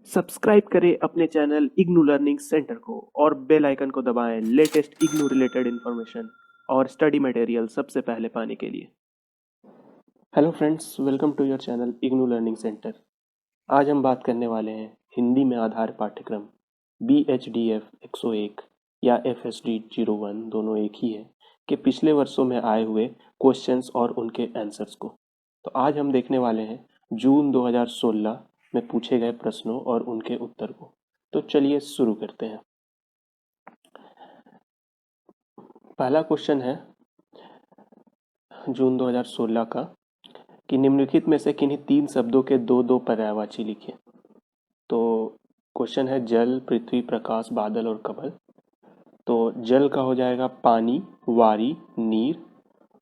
Subscribe करें अपने channel IGNOU learning centre को और बेल आइकन को दबाएं लेटेस्ट इग्नू रिलेटेड इन्फॉर्मेशन और स्टडी मटेरियल सबसे पहले पाने के लिए। Hello friends, welcome to your channel IGNOU learning centre. आज हम बात करने वाले हैं हिंदी में आधार पाठ्यक्रम BHDF 101 या FSD 01, दोनों एक ही है, के पिछले वर्षों में आए हुए क्वेश्चंस और उनके आंसर्स को। तो आज हम देखने वाले हैं जून 2016 में पूछे गए प्रश्नों और उनके उत्तर को। तो चलिए शुरू करते हैं। पहला क्वेश्चन है जून 2016 का कि निम्नलिखित में से किन्हीं 3 शब्दों के दो दो पर्यायवाची लिखिए। तो क्वेश्चन है जल, पृथ्वी, प्रकाश, बादल और कमल। तो जल का हो जाएगा पानी, वारी, नीर,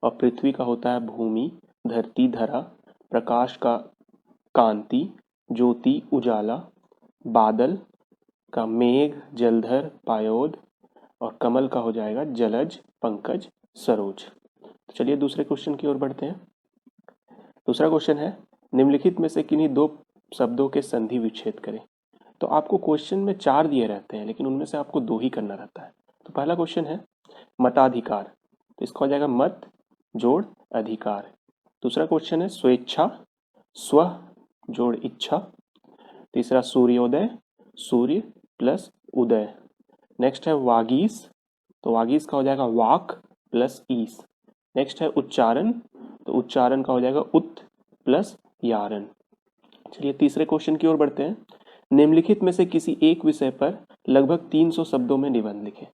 और पृथ्वी का होता है भूमि, धरती, धरा, प्रकाश का कांति, ज्योति, उजाला, बादल का मेघ, जलधर, पायोद, और कमल का हो जाएगा जलज, पंकज, सरोज। तो चलिए दूसरे क्वेश्चन की ओर बढ़ते हैं। दूसरा क्वेश्चन है निम्नलिखित में से किन्हीं दो शब्दों के संधि विच्छेद करें। तो आपको क्वेश्चन में 4 दिए रहते हैं, लेकिन उनमें से आपको 2 ही करना रहता है। तो पहला क्वेश्चन है मताधिकार, तो इसका हो जाएगा मत जोड़ अधिकार। दूसरा क्वेश्चन है स्वेच्छा, स्व जोड़ इच्छा। तीसरा सूर्योदय, सूर्य प्लस उदय। नेक्स्ट है वागीस, तो वागीस का हो जाएगा वाक प्लस ईस। नेक्स्ट है उच्चारण, तो उच्चारण का हो जाएगा उत प्लस यारण। चलिए तीसरे क्वेश्चन की ओर बढ़ते हैं। निम्नलिखित में से किसी एक विषय पर लगभग 300 शब्दों में निबंध लिखें।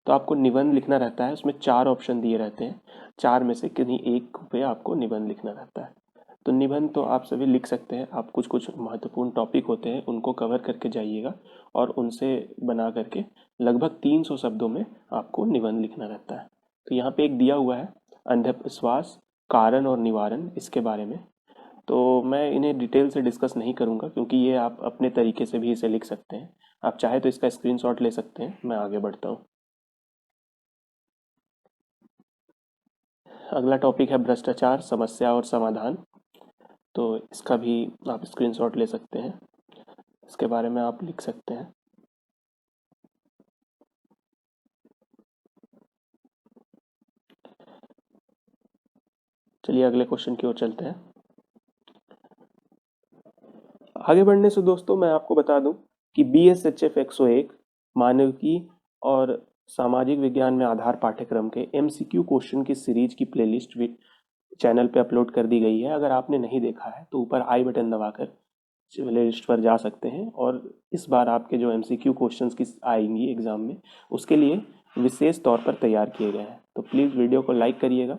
तो आपको निबंध लिखना रहता है, उसमें 4 ऑप्शन दिए रहते हैं, 4 में से किन्हीं एक पे आपको निबंध लिखना रहता है। तो निबंध तो आप सभी लिख सकते हैं, आप कुछ कुछ महत्वपूर्ण टॉपिक होते हैं उनको कवर करके जाइएगा और उनसे बना करके लगभग 300 शब्दों में आपको निबंध लिखना रहता है। तो यहाँ पे एक दिया हुआ है अंधविश्वास, कारण और निवारण, इसके बारे में। तो मैं इन्हें डिटेल से डिस्कस नहीं करूँगा क्योंकि ये आप अपने तरीके से भी इसे लिख सकते हैं। आप चाहे तो इसका स्क्रीनशॉट ले सकते हैं। मैं आगे बढ़ता हूँ। अगला टॉपिक है भ्रष्टाचार, समस्या और समाधान। तो इसका भी आप स्क्रीनशॉट ले सकते हैं, इसके बारे में आप लिख सकते हैं। चलिए अगले क्वेश्चन की ओर चलते हैं। आगे बढ़ने से दोस्तों मैं आपको बता दूं कि BSHF 101 मानविकी और सामाजिक विज्ञान में आधार पाठ्यक्रम के MCQ क्वेश्चन की सीरीज की प्लेलिस्ट भी चैनल पे अपलोड कर दी गई है। अगर आपने नहीं देखा है तो ऊपर आई बटन दबाकर प्लेलिस्ट पर जा सकते हैं और इस बार आपके जो MCQ क्वेश्चंस की आएंगी एग्जाम में, उसके लिए विशेष तौर पर तैयार किए गए हैं। तो प्लीज़ वीडियो को लाइक करिएगा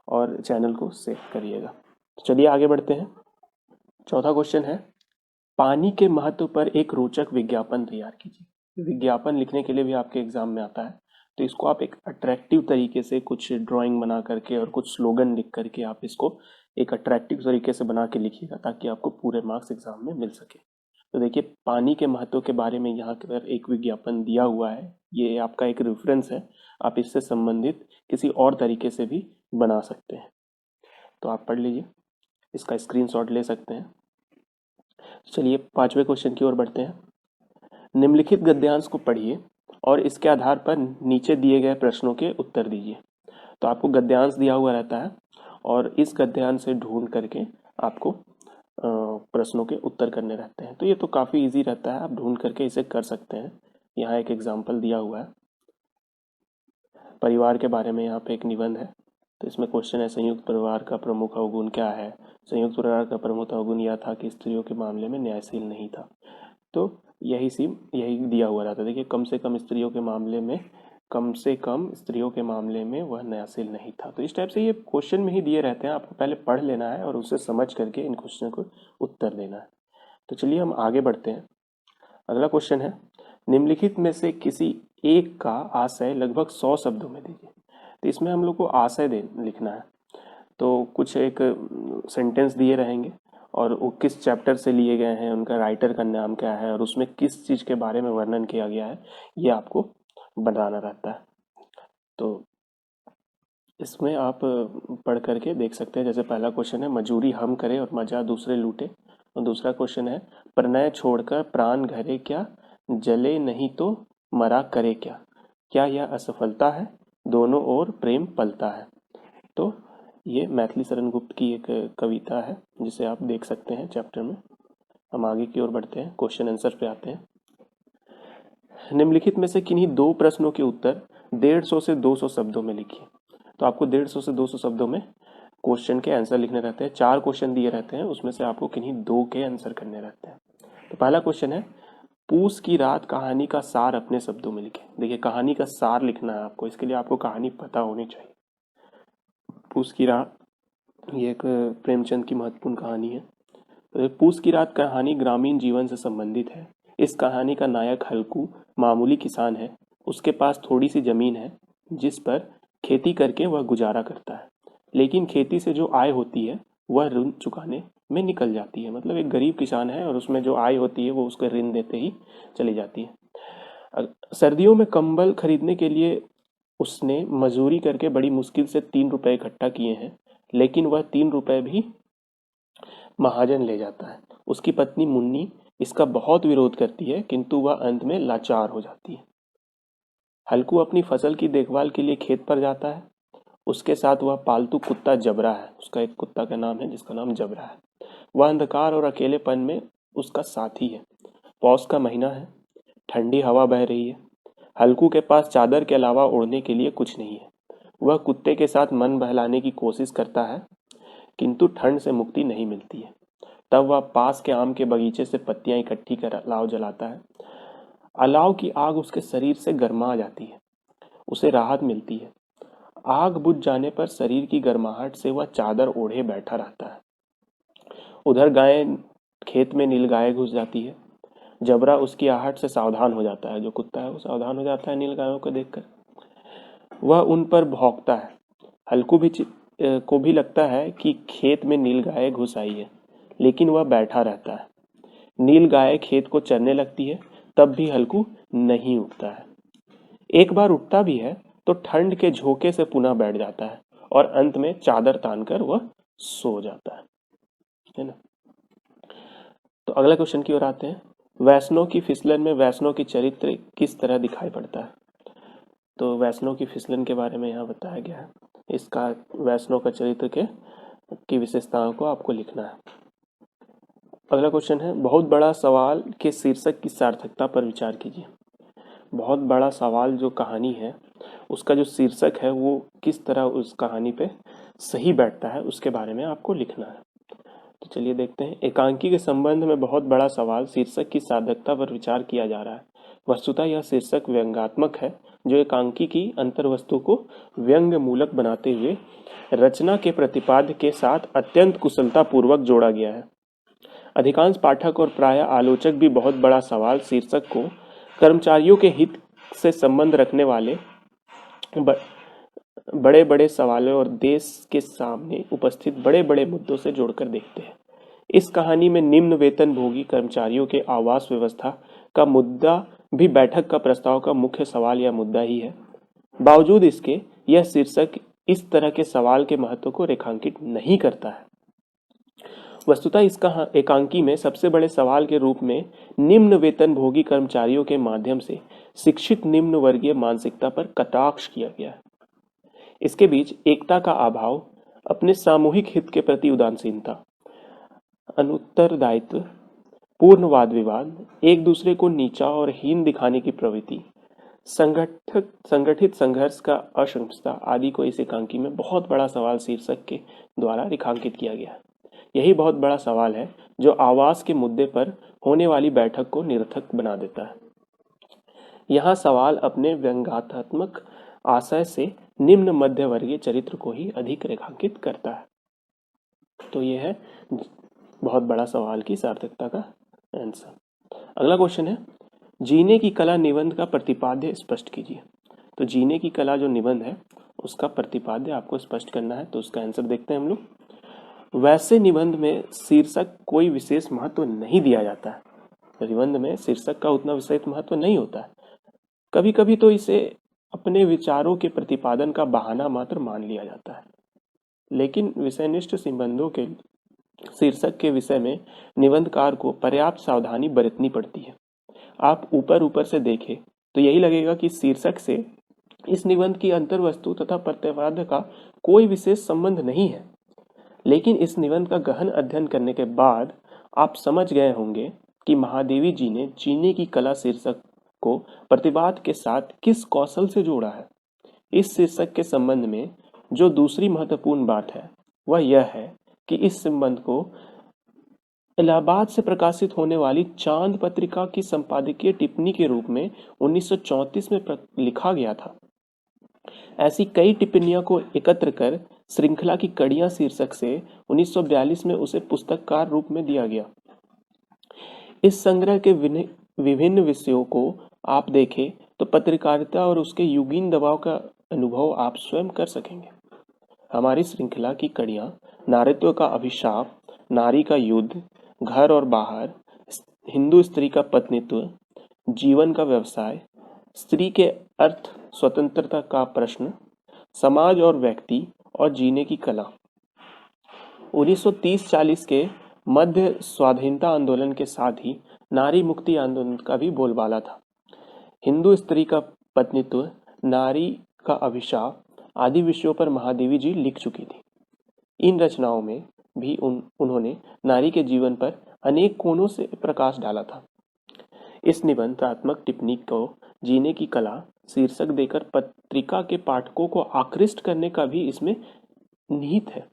और चैनल को शेयर करिएगा। तो चलिए आगे बढ़ते हैं। चौथा क्वेश्चन है पानी के महत्व पर एक रोचक विज्ञापन तैयार कीजिए। विज्ञापन लिखने के लिए भी आपके एग्जाम में आता है, तो इसको आप एक अट्रैक्टिव तरीके से कुछ ड्राइंग बना करके और कुछ स्लोगन लिख करके आप इसको एक अट्रैक्टिव तरीके से बना के लिखिएगा ताकि आपको पूरे मार्क्स एग्जाम में मिल सके। तो देखिए पानी के महत्व के बारे में यहाँ पर एक विज्ञापन दिया हुआ है, ये आपका एक रेफरेंस है, आप इससे संबंधित किसी और तरीके से भी बना सकते हैं। तो आप पढ़ लीजिए, इसका स्क्रीनशॉट ले सकते हैं। चलिए 5वें क्वेश्चन की ओर बढ़ते हैं। निम्नलिखित गद्यांश को पढ़िए और इसके आधार पर नीचे दिए गए प्रश्नों के उत्तर दीजिए। तो आपको गद्यांश दिया हुआ रहता है और इस गद्यांश से ढूंढ करके आपको प्रश्नों के उत्तर करने रहते हैं। तो ये तो काफ़ी इजी रहता है, आप ढूंढ करके इसे कर सकते हैं। यहाँ एक एग्जाम्पल दिया हुआ है, परिवार के बारे में यहाँ पे एक निबंध है। तो इसमें क्वेश्चन है संयुक्त परिवार का प्रमुख अवगुण क्या है। संयुक्त परिवार का प्रमुख अवगुण यह था कि स्त्रियों के मामले में न्यायशील नहीं था। तो यही दिया हुआ रहता है। देखिए कम से कम स्त्रियों के मामले में वह न्यायशील नहीं था। तो इस टाइप से ये क्वेश्चन में ही दिए रहते हैं, आपको पहले पढ़ लेना है और उसे समझ करके इन क्वेश्चन को उत्तर देना है। तो चलिए हम आगे बढ़ते हैं। अगला क्वेश्चन है निम्नलिखित में से किसी एक का आशय लगभग 100 शब्दों में दीजिए। तो इसमें हम लोग को आशय लिखना है। तो कुछ एक सेंटेंस दिए रहेंगे और वो किस चैप्टर से लिए गए हैं, उनका राइटर का नाम क्या है और उसमें किस चीज़ के बारे में वर्णन किया गया है, ये आपको बताना रहता है। तो इसमें आप पढ़ करके देख सकते हैं। जैसे पहला क्वेश्चन है मजूरी हम करें और मजा दूसरे लूटे। और दूसरा क्वेश्चन है प्रणय छोड़कर प्राण घरे क्या, जले नहीं तो मरा करे क्या, क्या यह असफलता है, दोनों ओर प्रेम पलता है। तो ये मैथिली शरण गुप्त की एक कविता है जिसे आप देख सकते हैं चैप्टर में। हम आगे की ओर बढ़ते हैं, क्वेश्चन आंसर पे आते हैं। निम्नलिखित में से किन्हीं दो प्रश्नों के उत्तर 150 से 200 शब्दों में लिखिए। तो आपको 150 से 200 शब्दों में क्वेश्चन के आंसर लिखने रहते हैं। 4 क्वेश्चन दिए रहते हैं, उसमें से आपको किन्हीं 2 के आंसर करने रहते हैं। तो पहला क्वेश्चन है पूस की रात कहानी का सार अपने शब्दों में लिखें। देखिए कहानी का सार लिखना है आपको, इसके लिए आपको कहानी पता होनी चाहिए। पूस की रात ये एक प्रेमचंद की महत्वपूर्ण कहानी है। तो पूस की रात कहानी ग्रामीण जीवन से संबंधित है। इस कहानी का नायक हल्कू मामूली किसान है। उसके पास थोड़ी सी जमीन है जिस पर खेती करके वह गुजारा करता है, लेकिन खेती से जो आय होती है वह ऋण चुकाने में निकल जाती है। मतलब एक गरीब किसान है और उसमें जो आय होती है वो उसको ऋण देते ही चली जाती है। सर्दियों में कंबल खरीदने के लिए उसने मजूरी करके बड़ी मुश्किल से 3 रुपए इकट्ठा किए हैं, लेकिन वह 3 रुपए भी महाजन ले जाता है। उसकी पत्नी मुन्नी इसका बहुत विरोध करती है, किंतु वह अंत में लाचार हो जाती है। हल्कू अपनी फसल की देखभाल के लिए खेत पर जाता है। उसके साथ वह पालतू कुत्ता जबरा है, उसका एक कुत्ता का नाम है जिसका नाम जबरा है। वह अंधकार और अकेलेपन में उसका साथी है। पौष का महीना है, ठंडी हवा बह रही है। हल्कू के पास चादर के अलावा ओढ़ने के लिए कुछ नहीं है। वह कुत्ते के साथ मन बहलाने की कोशिश करता है, किंतु ठंड से मुक्ति नहीं मिलती है। तब वह पास के आम के बगीचे से पत्तियां इकट्ठी कर अलाव जलाता है। अलाव की आग उसके शरीर से गर्मा जाती है, उसे राहत मिलती है। आग बुझ जाने पर शरीर की गर्माहट से वह चादर ओढ़े बैठा रहता है। उधर गाय खेत में नीलगाय घुस जाती है। जबरा उसकी आहट से सावधान हो जाता है, जो कुत्ता है वो सावधान हो जाता है नीलगायों को देखकर। वह उन पर भौंकता है। हल्कू को भी लगता है कि खेत में नीलगाय घुस आई है, लेकिन वह बैठा रहता है। नीलगाय खेत को चरने लगती है, तब भी हल्कू नहीं उठता है। एक बार उठता भी है तो ठंड के झोंके से पुनः बैठ जाता है और अंत में चादर तानकर वह सो जाता है ना। तो अगला क्वेश्चन की ओर आते हैं। वैष्णव की फिसलन में वैष्णव की चरित्र किस तरह दिखाई पड़ता है। तो वैष्णव की फिसलन के बारे में यहाँ बताया गया है। इसका वैष्णव का चरित्र की विशेषताओं को आपको लिखना है। अगला क्वेश्चन है बहुत बड़ा सवाल के शीर्षक की सार्थकता पर विचार कीजिए। बहुत बड़ा सवाल जो कहानी है उसका जो शीर्षक है वो किस तरह उस कहानी पे सही बैठता है उसके बारे में आपको लिखना है। तो चलिए देखते हैं। एकांकी के संबंध में बहुत बड़ा सवाल शीर्षक की सार्थकता पर विचार किया जा रहा है। वस्तुतः यह शीर्षक व्यंग्यात्मक है, जो एकांकी की अंतर्वस्तु को व्यंग्य मूलक बनाते हुए रचना के प्रतिपाद्य के साथ अत्यंत कुशलता पूर्वक जोड़ा गया है। अधिकांश पाठक और प्रायः आलोचक भी बहुत बड़ा सवाल शीर्षक को कर्मचारियों के हित से संबंध रखने वाले बड़े बड़े सवालों और देश के सामने उपस्थित बड़े बड़े मुद्दों से जोड़कर देखते हैं। इस कहानी में निम्न वेतन भोगी कर्मचारियों के आवास व्यवस्था का मुद्दा भी बैठक का प्रस्ताव का मुख्य सवाल या मुद्दा ही है। बावजूद इसके यह शीर्षक इस तरह के सवाल के महत्व को रेखांकित नहीं करता है। वस्तुतः इसका एकांकी में सबसे बड़े सवाल के रूप में निम्न वेतन भोगी कर्मचारियों के माध्यम से शिक्षित निम्न वर्गीय मानसिकता पर कटाक्ष किया गया है। इसके बीच एकता का अभाव, अपने सामूहिक हित के प्रति उदासीनता, अनुत्तरदायित्व, पूर्ण वाद विवाद, एक दूसरे को नीचा और हीन दिखाने की प्रवृत्ति, संगठित संघर्ष का अक्षमता आदि को इस एकांकी में बहुत बड़ा सवाल शीर्षक के द्वारा रेखांकित किया गया है। यही बहुत बड़ा सवाल है जो आवास के मुद्दे पर होने वाली बैठक को निरर्थक बना देता है। यहाँ सवाल अपने व्यंग्यात्मक आशय से निम्न मध्य वर्गीय चरित्र को ही अधिक रेखांकित करता है। तो यह है बहुत बड़ा सवाल की सार्थकता का आंसर। अगला क्वेश्चन है जीने की कला निबंध का प्रतिपाद्य स्पष्ट कीजिए। तो जीने की कला जो निबंध है उसका प्रतिपाद्य आपको स्पष्ट करना है। तो उसका आंसर देखते हैं हम लोग। वैसे निबंध में शीर्षक कोई विशेष महत्व नहीं दिया जाता है। निबंध में शीर्षक का उतना विशेष महत्व नहीं होता है। कभी कभी तो इसे अपने विचारों के प्रतिपादन का बहाना मात्र मान लिया जाता है, लेकिन विषयनिष्ठ निबंधों के शीर्षक के विषय में निबंधकार को पर्याप्त सावधानी बरतनी पड़ती है। आप ऊपर ऊपर से देखें तो यही लगेगा कि शीर्षक से इस निबंध की अंतर्वस्तु तथा प्रतिपाद्य का कोई विशेष संबंध नहीं है, लेकिन इस निबंध का गहन अध्ययन करने के बाद आप समझ गए होंगे कि महादेवी जी ने जीने की कला शीर्षक को प्रतिपाद्य के साथ किस कौशल से जोड़ा है। इस शीर्षक के संबंध में जो दूसरी महत्वपूर्ण बात है वह यह है कि इस संबंध को इलाहाबाद से प्रकाशित होने वाली चांद पत्रिका की संपादकीय टिप्पणी के रूप में 1934 में लिखा गया था। ऐसी कई टिप्पणियों को एकत्र कर श्रृंखला की कड़ियां शीर्षक से 1942 में उसे पुस्तककार रूप में दिया गया। इस संग्रह के विभिन्न विषयों को आप देखें तो पत्रकारिता और उसके युगीन दबाव का अनुभव आप स्वयं कर सकेंगे। हमारी श्रृंखला की कड़ियां नारीत्व का अभिशाप, नारी का युद्ध, घर और बाहर, हिंदू स्त्री का पत्नीत्व, जीवन का व्यवसाय, स्त्री के अर्थ, स्वतंत्रता का प्रश्न, समाज और व्यक्ति और जीने की कला। 1930-40 के मध्य स्वाधीनता आंदोलन के साथ ही नारी मुक्ति आंदोलन का भी बोलबाला था। हिंदू स्त्री का पत्नीत्व, नारी का अभिशाप आदि विषयों पर महादेवी जी लिख चुकी थी। इन रचनाओं में भी उन्होंने नारी के जीवन पर अनेक कोणों से प्रकाश डाला था। इस निबंधात्मक टिप्पणी को जीने की कला शीर्षक देकर पत्रिका के पाठकों को आकृष्ट करने का भी इसमें निहित है,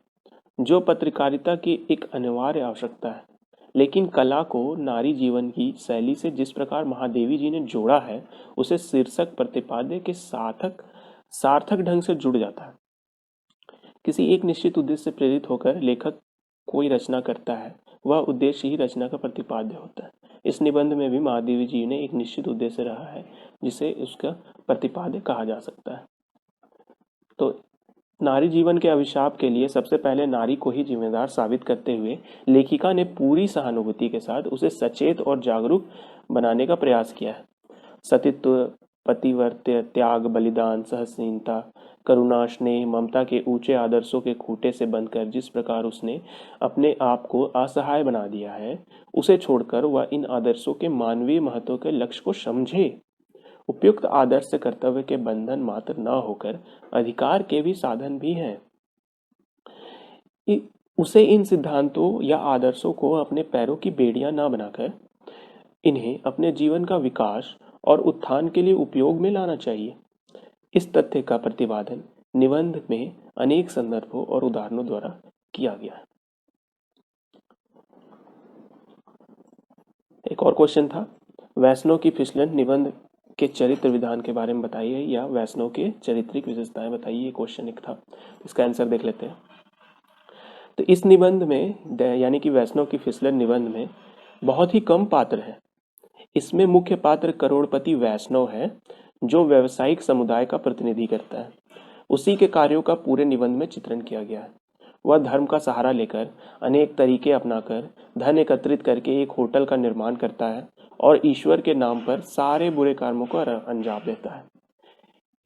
जो पत्रकारिता की एक अनिवार्य आवश्यकता है। लेकिन कला को नारी जीवन की शैली से जिस प्रकार महादेवी जी ने जोड़ा है, उसे शीर्षक प्रतिपाद्य के सार्थक ढंग से जुड़ जाता है। किसी एक निश्चित उद्देश्य से प्रेरित होकर लेखक कोई रचना करता है, वह उद्देश्य ही रचना का प्रतिपाद्य होता है। इस निबंध में भी महादेवी जी ने एक निश्चित उद्देश्य रहा है, जिसे उसका प्रतिपाद्य कहा जा सकता है। तो नारी जीवन के अभिशाप के लिए सबसे पहले नारी को ही जिम्मेदार साबित करते हुए लेखिका ने पूरी सहानुभूति के साथ उसे सचेत और जागरूक बनाने का प्रयास किया है। सतीत्व, पतिव्रत्य, त्याग, बलिदान, सहनशीलता, करुणा, स्नेह, ममता के ऊंचे आदर्शों के खूंटे से बंधकर जिस प्रकार उसने अपने आप को असहाय बना दिया है, उसे छोड़कर वह इन आदर्शों के मानवीय महत्व के लक्ष्य को समझे। उपयुक्त आदर्श कर्तव्य के बंधन मात्र न होकर अधिकार के भी साधन भी हैं। उसे इन सिद्धांतों या आदर्शों को अपने पैरों की बेड़ियां न बनाकर इन्हें अपने जीवन का विकास और उत्थान के लिए उपयोग में लाना चाहिए। इस तथ्य का प्रतिपादन निबंध में अनेक संदर्भों और उदाहरणों द्वारा किया गया है। एक और क्वेश्चन था, वैष्णव की फिसलन निबंध के चरित्र विधान के बारे में बताइए या वैष्णव के चारित्रिक विशेषताएं बताइए। ये क्वेश्चन एक था, इसका आंसर देख लेते हैं। तो इस निबंध में यानी कि वैष्णव की फिसलन निबंध में बहुत ही कम पात्र हैं। इसमें मुख्य पात्र करोड़पति वैष्णव है, जो व्यावसायिक समुदाय का प्रतिनिधि करता है। उसी के कार्यों का पूरे निबंध में चित्रण किया गया है। वह धर्म का सहारा लेकर अनेक तरीके अपनाकर धन एकत्रित करके एक होटल का निर्माण करता है और ईश्वर के नाम पर सारे बुरे कर्मों को अंजाम देता है।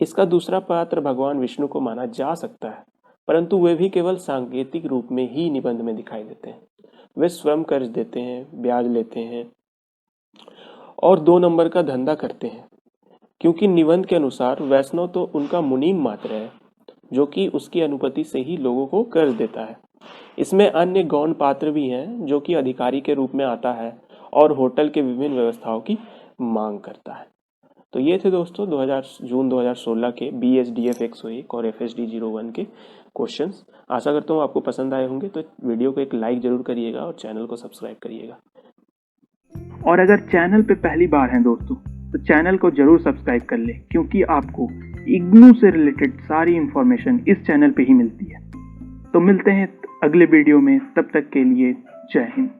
इसका दूसरा पात्र भगवान विष्णु को माना जा सकता है, परंतु वे भी केवल सांकेतिक रूप में ही निबंध में दिखाई देते हैं। वे स्वयं कर्ज देते हैं, ब्याज लेते हैं और 2 नंबर का धंधा करते हैं, क्योंकि निबंध के अनुसार वैष्णव तो उनका मुनीम मात्र है, जो कि उसकी अनुपति से ही लोगों को कर्ज देता है। इसमें अन्य गौण पात्र भी हैं, जो कि अधिकारी के रूप में आता है और होटल के विभिन्न व्यवस्थाओं की मांग करता है। तो ये थे दोस्तों जून 2016 के BSDF 101 और FSD 01 के क्वेश्चंस। आशा करता हूँ आपको पसंद आए होंगे। तो वीडियो को एक लाइक जरूर करिएगा और चैनल को सब्सक्राइब करिएगा। और अगर चैनल पे पहली बार हैं दोस्तों, तो चैनल को जरूर सब्सक्राइब कर लें, क्योंकि आपको इग्नू से रिलेटेड सारी इंफॉर्मेशन इस चैनल पे ही मिलती है। तो मिलते हैं अगले वीडियो में, तब तक के लिए जय हिंद।